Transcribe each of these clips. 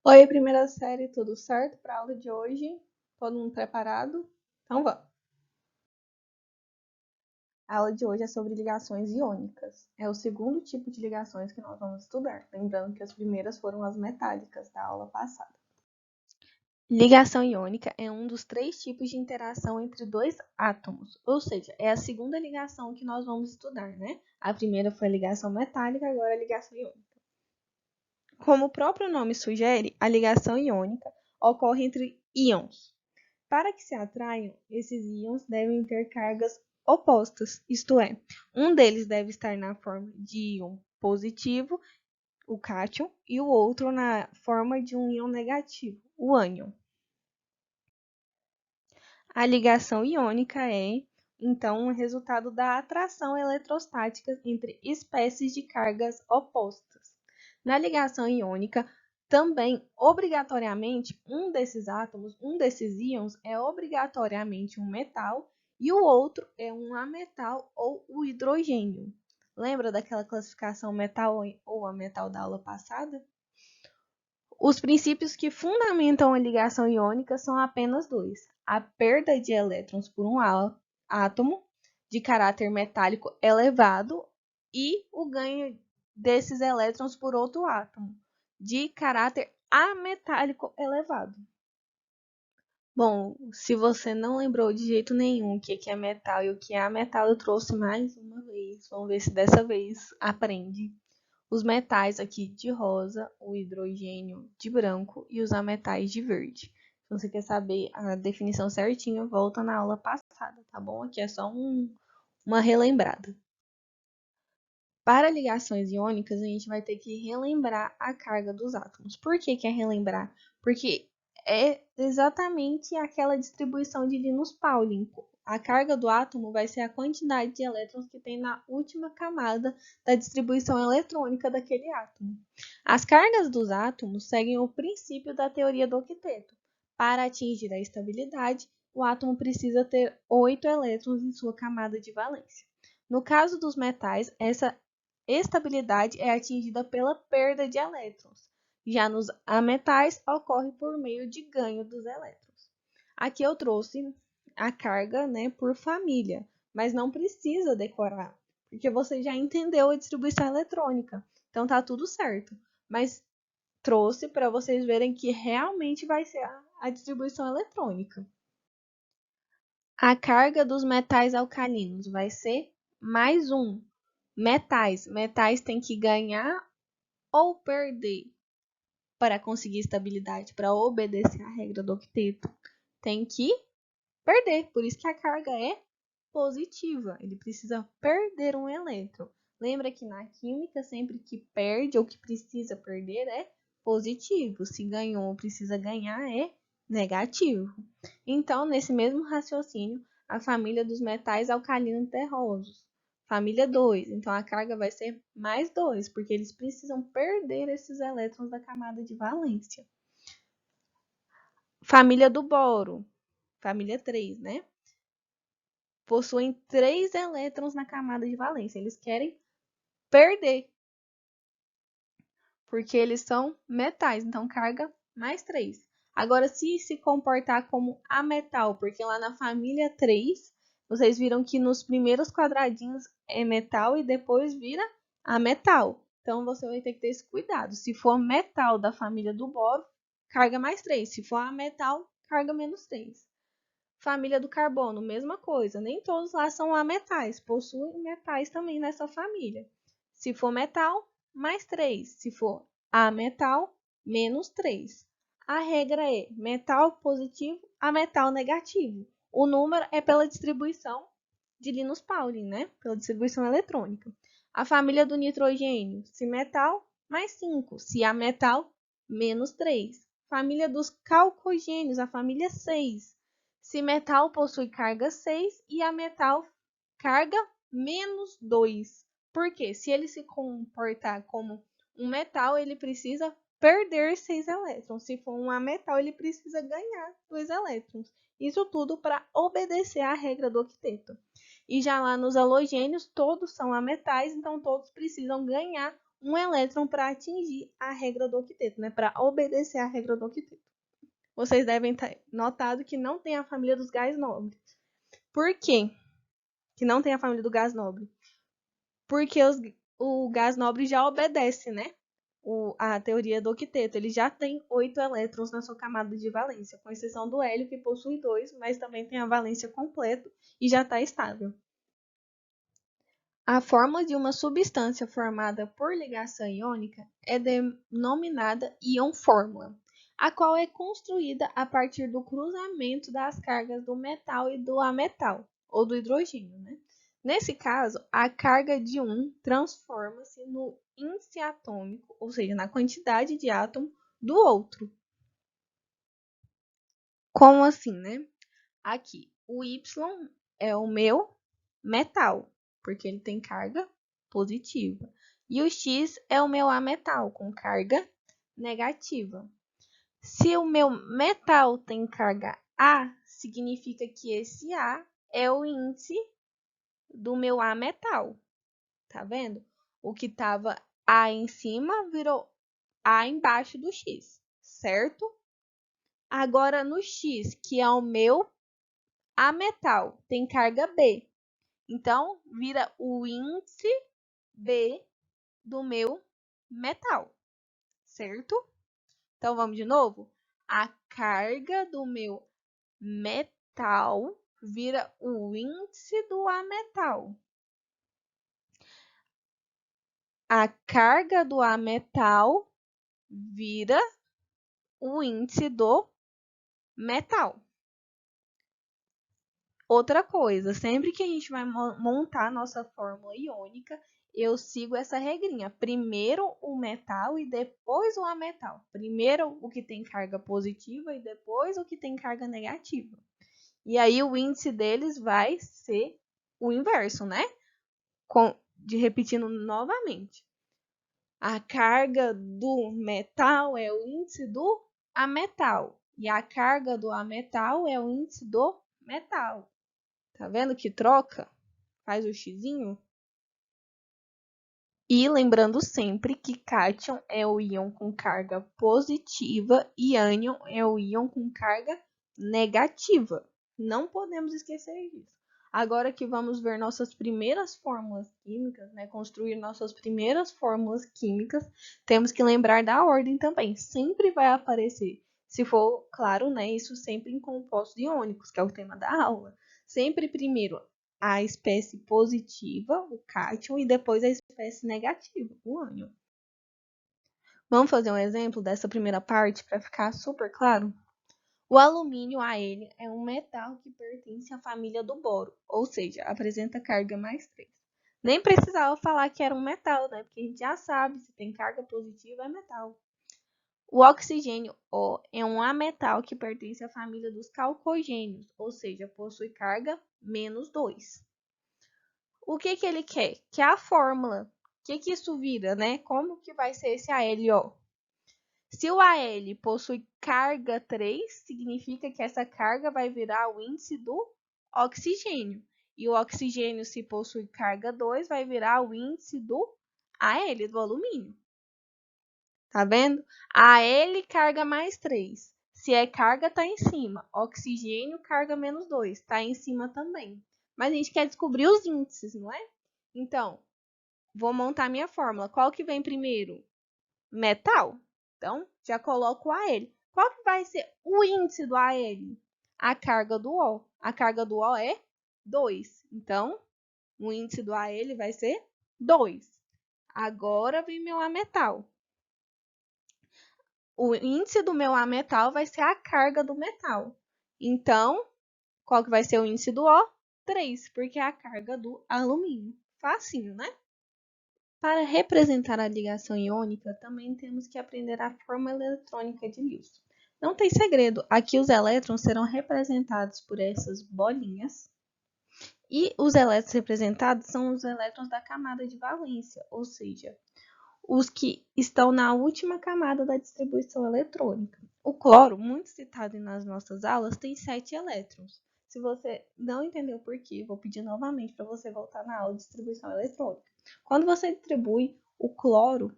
Oi, primeira série, tudo certo para a aula de hoje? Todo mundo preparado? Então vamos. A aula de hoje é sobre ligações iônicas. É o segundo tipo de ligações que nós vamos estudar, lembrando que as primeiras foram as metálicas da aula passada. Ligação iônica é um dos três tipos de interação entre dois átomos, ou seja, é a segunda ligação que nós vamos estudar, né? A primeira foi a ligação metálica, agora a ligação iônica. Como o próprio nome sugere, a ligação iônica ocorre entre íons. Para que se atraiam, esses íons devem ter cargas opostas, isto é, um deles deve estar na forma de íon positivo, o cátion, e o outro na forma de um íon negativo, o ânion. A ligação iônica é, então, o resultado da atração eletrostática entre espécies de cargas opostas. Na ligação iônica, também, obrigatoriamente, um desses átomos, um desses íons, é obrigatoriamente um metal e o outro é um ametal ou o hidrogênio. Lembra daquela classificação metal ou ametal da aula passada? Os princípios que fundamentam a ligação iônica são apenas dois: a perda de elétrons por um átomo de caráter metálico elevado e o ganho desses elétrons por outro átomo de caráter ametálico elevado. Bom, se você não lembrou de jeito nenhum o que é metal e o que é ametal, eu trouxe mais uma vez. Vamos ver se dessa vez aprende. Os metais aqui de rosa, o hidrogênio de branco e os ametais de verde. Se você quer saber a definição certinha, volta na aula passada, tá bom? Aqui é só uma relembrada. Para ligações iônicas, a gente vai ter que relembrar a carga dos átomos. Por que é relembrar? Porque é exatamente aquela distribuição de Linus Pauling. A carga do átomo vai ser a quantidade de elétrons que tem na última camada da distribuição eletrônica daquele átomo. As cargas dos átomos seguem o princípio da teoria do octeto. Para atingir a estabilidade, o átomo precisa ter 8 elétrons em sua camada de valência. No caso dos metais, essa estabilidade é atingida pela perda de elétrons. Já nos ametais, ocorre por meio de ganho dos elétrons. Aqui eu trouxe a carga, né, por família, mas não precisa decorar, porque você já entendeu a distribuição eletrônica. Então tá tudo certo. Mas trouxe para vocês verem que realmente vai ser a distribuição eletrônica. A carga dos metais alcalinos vai ser mais 1. Metais. Metais têm que ganhar ou perder para conseguir estabilidade, para obedecer à regra do octeto. Tem que perder. Por isso que a carga é positiva. Ele precisa perder um elétron. Lembra que na química, sempre que perde ou que precisa perder é positivo. Se ganhou ou precisa ganhar é negativo. Então, nesse mesmo raciocínio, a família dos metais alcalinos terrosos. Família 2. Então, a carga vai ser mais 2, porque eles precisam perder esses elétrons da camada de valência. Família do boro. Família 3, né? Possuem 3 elétrons na camada de valência. Eles querem perder, porque eles são metais, então carga mais 3. Agora, se comportar como ametal, porque lá na família 3, vocês viram que nos primeiros quadradinhos é metal e depois vira ametal. Então, você vai ter que ter esse cuidado. Se for metal da família do boro, carga mais 3. Se for ametal, carga menos 3. Família do carbono, mesma coisa. Nem todos lá são ametais, possuem metais também nessa família. Se for metal, mais 3. Se for ametal, menos 3. A regra é metal positivo a metal negativo. O número é pela distribuição de Linus Pauling, né? Pela distribuição eletrônica. A família do nitrogênio, se metal, mais 5. Se ametal, menos 3. Família dos calcogênios, a família 6. Se metal possui carga 6 e ametal carga menos 2. Por quê? Se ele se comportar como um metal, ele precisa perder 6 elétrons. Se for um ametal, ele precisa ganhar 2 elétrons. Isso tudo para obedecer à regra do octeto. E já lá nos halogênios, todos são ametais, então todos precisam ganhar um elétron para atingir a regra do octeto, né? Para obedecer à regra do octeto. Vocês devem ter notado que não tem a família dos gás nobres. Por quê que não tem a família do gás nobre? Porque o gás nobre já obedece, né? A teoria do octeto. Ele já tem 8 elétrons na sua camada de valência, com exceção do hélio, que possui 2, mas também tem a valência completa e já está estável. A fórmula de uma substância formada por ligação iônica é denominada íon-fórmula, a qual é construída a partir do cruzamento das cargas do metal e do ametal, ou do hidrogênio, né? Nesse caso, a carga de um transforma-se no índice atômico, ou seja, na quantidade de átomo do outro. Como assim, né? Aqui, o Y é o meu metal, porque ele tem carga positiva. E o X é o meu ametal, com carga negativa. Se o meu metal tem carga A, significa que esse A é o índice do meu ametal. Tá vendo? O que estava A em cima virou A embaixo do X, certo? Agora no X, que é o meu ametal, tem carga B. Então, vira o índice B do meu metal, certo? Então, vamos de novo? A carga do meu metal vira o índice do ametal. A carga do ametal vira o índice do metal. Outra coisa, sempre que a gente vai montar a nossa fórmula iônica, eu sigo essa regrinha. Primeiro o metal e depois o ametal. Primeiro o que tem carga positiva e depois o que tem carga negativa. E aí o índice deles vai ser o inverso, né? Repetindo novamente. A carga do metal é o índice do ametal. E a carga do ametal é o índice do metal. Tá vendo que troca? Faz o xizinho. E lembrando sempre que cátion é o íon com carga positiva e ânion é o íon com carga negativa. Não podemos esquecer disso. Agora que vamos ver nossas primeiras fórmulas químicas, né, construir nossas primeiras fórmulas químicas, temos que lembrar da ordem também. Sempre vai aparecer, se for, claro, né, isso sempre em compostos iônicos, que é o tema da aula. Sempre primeiro a espécie positiva, o cátion, e depois a espécie negativa, o ânion. Vamos fazer um exemplo dessa primeira parte para ficar super claro? O alumínio Al é um metal que pertence à família do boro, ou seja, apresenta carga mais 3. Nem precisava falar que era um metal, né? Porque a gente já sabe, se tem carga positiva é metal. O oxigênio O é um ametal que pertence à família dos calcogênios, ou seja, possui carga menos 2. O que ele quer? Que é a fórmula. O que isso vira, né? Como que vai ser esse ALO? Se o AL possui carga 3, significa que essa carga vai virar o índice do oxigênio. E o oxigênio, se possui carga 2, vai virar o índice do AL, do alumínio. Tá vendo? AL carga mais 3. Se é carga, tá em cima. Oxigênio, carga menos 2. Tá em cima também. Mas a gente quer descobrir os índices, não é? Então, vou montar minha fórmula. Qual que vem primeiro? Metal. Então, já coloco o AL. Qual que vai ser o índice do AL? A carga do O. A carga do O é 2. Então, o índice do AL vai ser 2. Agora vem meu ametal. O índice do meu ametal vai ser a carga do metal. Então, qual que vai ser o índice do O? 3, porque é a carga do alumínio. Facinho, né? Para representar a ligação iônica, também temos que aprender a fórmula eletrônica de Lewis. Não tem segredo, aqui os elétrons serão representados por essas bolinhas, e os elétrons representados são os elétrons da camada de valência, ou seja, os que estão na última camada da distribuição eletrônica. O cloro, muito citado nas nossas aulas, tem 7 elétrons. Se você não entendeu por quê, vou pedir novamente para você voltar na aula de distribuição eletrônica. Quando você distribui o cloro,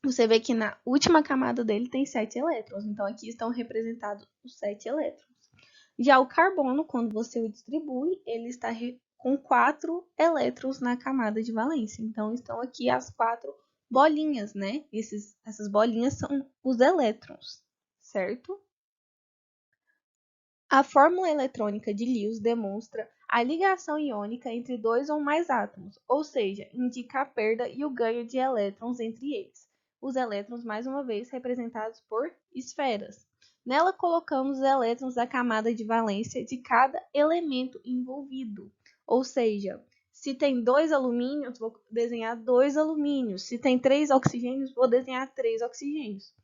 você vê que na última camada dele tem 7 elétrons. Então, aqui estão representados os 7 elétrons. Já o carbono, quando você o distribui, ele está com 4 elétrons na camada de valência. Então, estão aqui as 4 bolinhas, né? Essas bolinhas são os elétrons, certo? A fórmula eletrônica de Lewis demonstra a ligação iônica entre dois ou mais átomos, ou seja, indica a perda e o ganho de elétrons entre eles. Os elétrons, mais uma vez, representados por esferas. Nela colocamos os elétrons da camada de valência de cada elemento envolvido, ou seja, se tem 2 alumínios, vou desenhar 2 alumínios. Se tem 3 oxigênios, vou desenhar 3 oxigênios.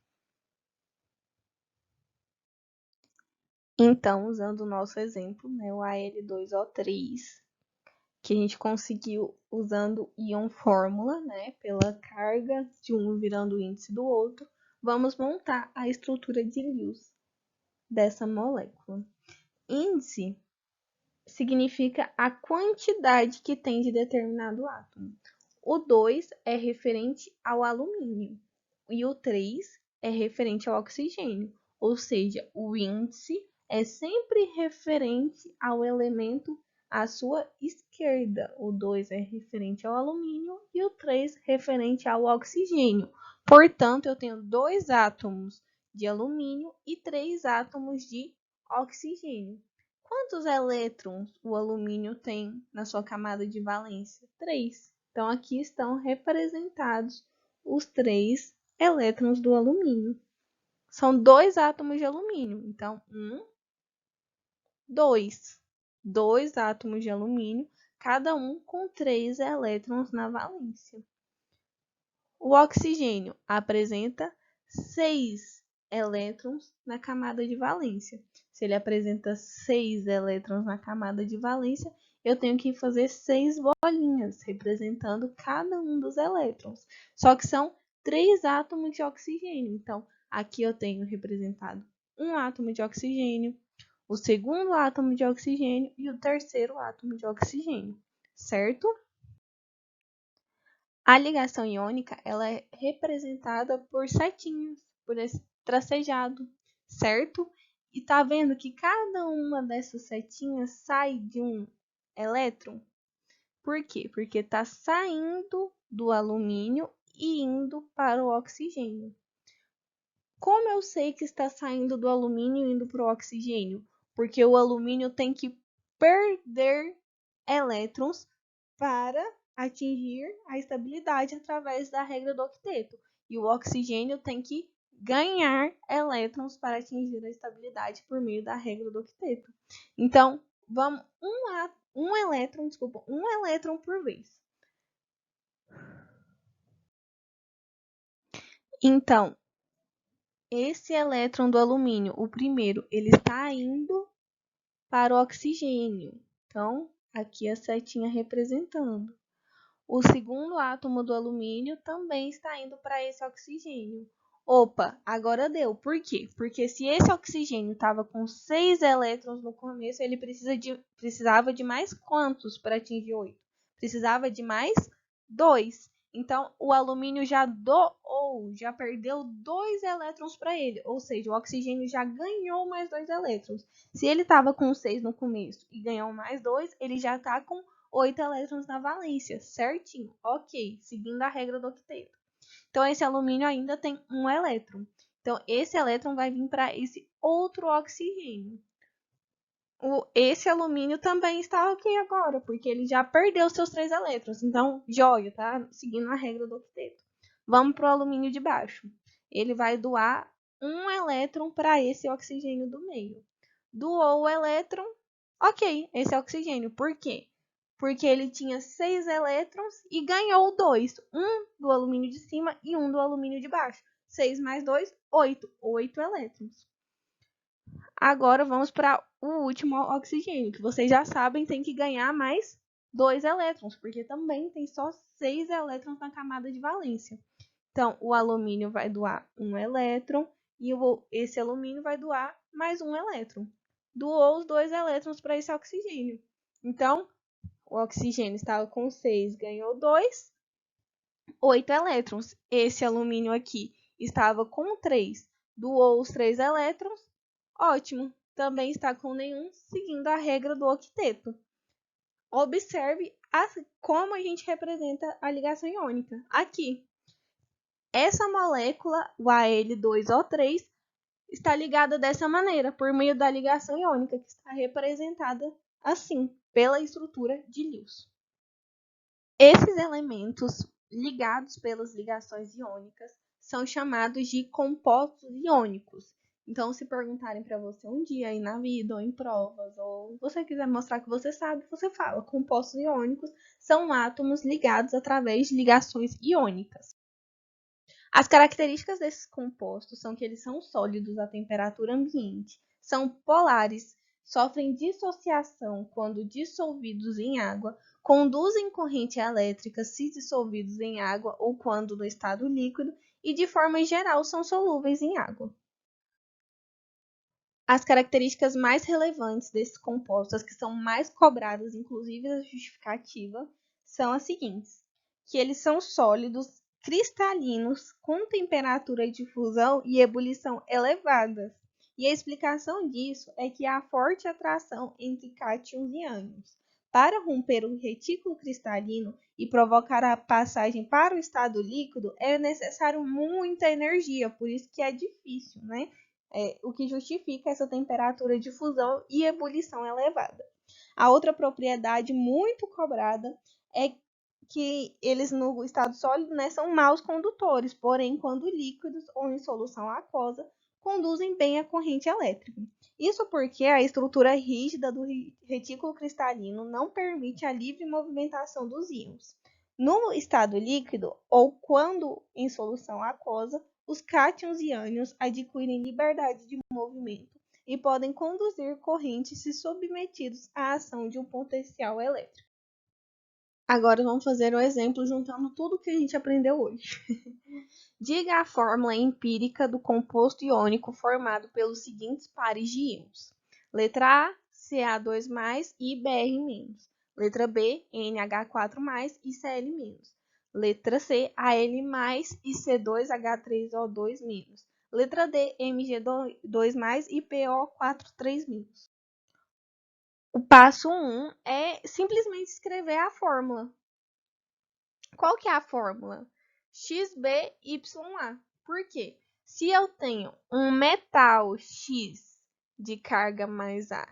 Então, usando o nosso exemplo, né, o Al2O3, que a gente conseguiu usando íon fórmula, né, pela carga de um virando o índice do outro, vamos montar a estrutura de Lewis dessa molécula. Índice significa a quantidade que tem de determinado átomo. O 2 é referente ao alumínio e o 3 é referente ao oxigênio, ou seja, o índice é sempre referente ao elemento à sua esquerda. O 2 é referente ao alumínio e o 3 referente ao oxigênio. Portanto, eu tenho 2 átomos de alumínio e 3 átomos de oxigênio. Quantos elétrons o alumínio tem na sua camada de valência? 3. Então, aqui estão representados os 3 elétrons do alumínio. São 2 átomos de alumínio. Então, 2. 2 átomos de alumínio, cada um com 3 elétrons na valência. O oxigênio apresenta 6 elétrons na camada de valência. Se ele apresenta 6 elétrons na camada de valência, eu tenho que fazer 6 bolinhas, representando cada um dos elétrons. Só que são 3 átomos de oxigênio. Então, aqui eu tenho representado um átomo de oxigênio, o segundo átomo de oxigênio e o terceiro átomo de oxigênio, certo? A ligação iônica ela é representada por setinhas, por esse tracejado, certo? E tá vendo que cada uma dessas setinhas sai de um elétron? Por quê? Porque está saindo do alumínio e indo para o oxigênio. Como eu sei que está saindo do alumínio e indo para o oxigênio? Porque o alumínio tem que perder elétrons para atingir a estabilidade através da regra do octeto. E o oxigênio tem que ganhar elétrons para atingir a estabilidade por meio da regra do octeto. Então, vamos um elétron por vez. Então, esse elétron do alumínio, o primeiro, ele está indo para o oxigênio. Então, aqui a setinha representando. O segundo átomo do alumínio também está indo para esse oxigênio. Opa, agora deu. Por quê? Porque se esse oxigênio estava com 6 elétrons no começo, ele precisava de mais quantos para atingir 8? Precisava de mais 2. Então, o alumínio já doou, já perdeu 2 elétrons para ele. Ou seja, o oxigênio já ganhou mais 2 elétrons. Se ele estava com 6 no começo e ganhou mais 2, ele já está com 8 elétrons na valência, certinho, ok, seguindo a regra do octeto. Então, esse alumínio ainda tem um elétron. Então, esse elétron vai vir para esse outro oxigênio. Esse alumínio também está ok agora, porque ele já perdeu seus 3 elétrons. Então, joia, tá? Seguindo a regra do octeto. Vamos para o alumínio de baixo. Ele vai doar um elétron para esse oxigênio do meio. Doou o elétron, ok, esse é oxigênio. Por quê? Porque ele tinha 6 elétrons e ganhou 2. Um do alumínio de cima e um do alumínio de baixo. 6 mais 2, 8. 8 elétrons. Agora vamos para o último oxigênio, que vocês já sabem tem que ganhar mais 2 elétrons, porque também tem só 6 elétrons na camada de valência. Então, o alumínio vai doar um elétron e esse alumínio vai doar mais um elétron. Doou os 2 elétrons para esse oxigênio. Então, o oxigênio estava com 6, ganhou 2. 8 elétrons. Esse alumínio aqui estava com 3, doou os 3 elétrons, ótimo. Também está com nenhum, seguindo a regra do octeto. Observe como a gente representa a ligação iônica. Aqui, essa molécula, o Al2O3, está ligada dessa maneira, por meio da ligação iônica, que está representada assim, pela estrutura de Lewis. Esses elementos ligados pelas ligações iônicas são chamados de compostos iônicos. Então, se perguntarem para você um dia aí na vida, ou em provas, ou você quiser mostrar que você sabe, você fala. Compostos iônicos são átomos ligados através de ligações iônicas. As características desses compostos são que eles são sólidos à temperatura ambiente, são polares, sofrem dissociação quando dissolvidos em água, conduzem corrente elétrica se dissolvidos em água ou quando no estado líquido e, de forma geral, são solúveis em água. As características mais relevantes desses compostos, que são mais cobradas, inclusive da justificativa, são as seguintes: que eles são sólidos, cristalinos, com temperatura de fusão e ebulição elevadas. E a explicação disso é que há forte atração entre cátions e ânions. Para romper o retículo cristalino e provocar a passagem para o estado líquido, é necessário muita energia, por isso que é difícil, né? O que justifica essa temperatura de fusão e ebulição elevada. A outra propriedade muito cobrada é que eles no estado sólido, né, são maus condutores, porém, quando líquidos ou em solução aquosa, conduzem bem a corrente elétrica. Isso porque a estrutura rígida do retículo cristalino não permite a livre movimentação dos íons. No estado líquido, ou quando em solução aquosa, os cátions e ânions adquirem liberdade de movimento e podem conduzir correntes se submetidos à ação de um potencial elétrico. Agora vamos fazer um exemplo juntando tudo que a gente aprendeu hoje. Diga a fórmula empírica do composto iônico formado pelos seguintes pares de íons. Letra A, Ca2+, e Br-. Letra B, NH4+, e Cl-. Letra C, Al+, e C2H3O2-. Letra D, Mg2+, e PO4,3-. O passo 1 é simplesmente escrever a fórmula. Qual que é a fórmula? XBYA. Por quê? Se eu tenho um metal X de carga mais A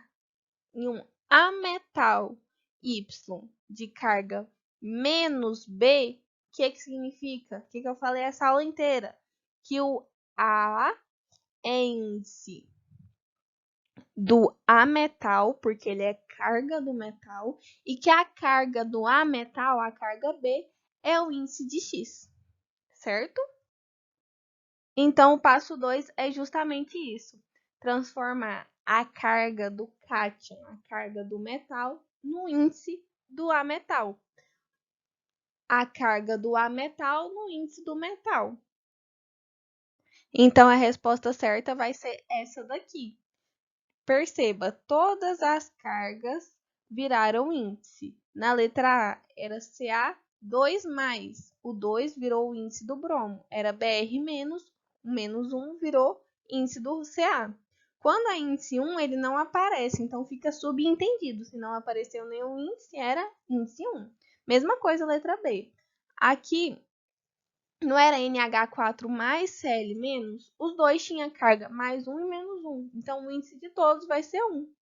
e um ametal Y de carga menos B, o que significa? O que eu falei essa aula inteira? Que o A é índice do ametal, porque ele é carga do metal, e que a carga do ametal, a carga B, é o índice de X, certo? Então, o passo 2 é justamente isso, transformar a carga do cátion, a carga do metal, no índice do ametal. A carga do ametal no índice do metal. Então, a resposta certa vai ser essa daqui. Perceba, todas as cargas viraram índice. Na letra A era Ca2+, o 2 virou o índice do bromo. Era Br-, o menos 1 virou índice do Ca. Quando é índice 1, ele não aparece, então fica subentendido. Se não apareceu nenhum índice, era índice 1. Mesma coisa, letra B. Aqui, não era NH4 mais Cl menos? Os dois tinham carga mais 1 e menos 1. Então, o índice de todos vai ser 1.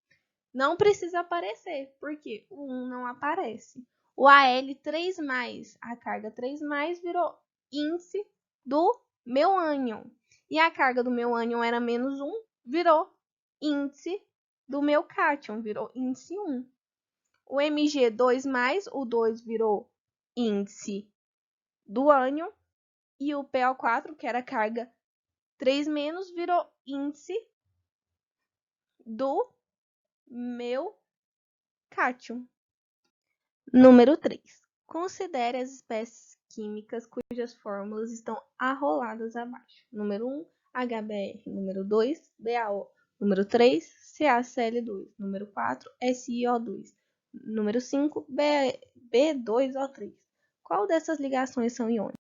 Não precisa aparecer, porque o 1 não aparece. O Al3+, a carga 3+, virou índice do meu ânion. E a carga do meu ânion era menos 1, virou índice do meu cátion, virou índice 1. O Mg2+, o 2 virou índice do ânion. E o PO4, que era carga 3-, virou índice do meu cátion. Número 3. Considere as espécies químicas cujas fórmulas estão arroladas abaixo. Número 1, HBr. Número 2, BaO. Número 3, CaCl2. Número 4, SiO2. Número 5, B2O3. Qual dessas ligações são iônicas?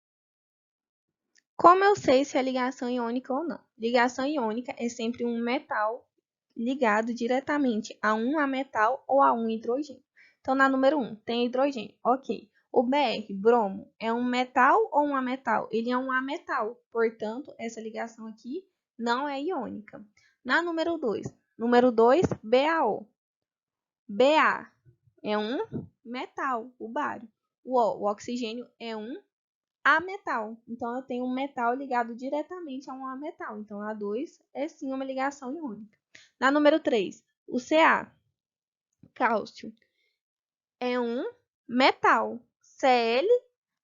Como eu sei se é ligação iônica ou não? Ligação iônica é sempre um metal ligado diretamente a um ametal ou a um hidrogênio. Então, na número 1, tem hidrogênio. Ok. O Br, bromo, é um metal ou um ametal? Ele é um ametal. Portanto, essa ligação aqui não é iônica. Na número 2, BaO. Ba é um metal, o bário. O oxigênio é um ametal. Então, eu tenho um metal ligado diretamente a um ametal. Então, a 2 é sim uma ligação iônica. Na número 3, o Ca, cálcio, é um metal. Cl,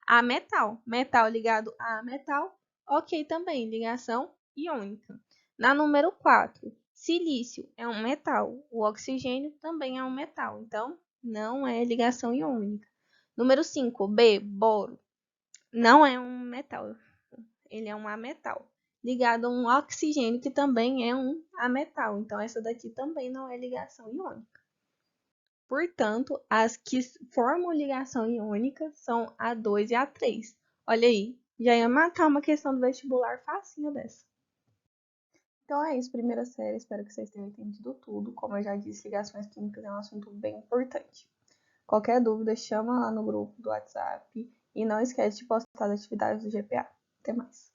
ametal. Metal ligado a metal, ok também, ligação iônica. Na número 4, silício é um metal. O oxigênio também é um metal. Então, não é ligação iônica. Número 5, B, boro. Não é um metal, ele é um ametal, ligado a um oxigênio, que também é um ametal. Então, essa daqui também não é ligação iônica. Portanto, as que formam ligação iônica são a 2 e a 3. Olha aí, já ia matar uma questão do vestibular facinho dessa. Então é isso, primeira série. Espero que vocês tenham entendido tudo. Como eu já disse, ligações químicas é um assunto bem importante. Qualquer dúvida, chama lá no grupo do WhatsApp. E não esquece de postar as atividades do GPA. Até mais.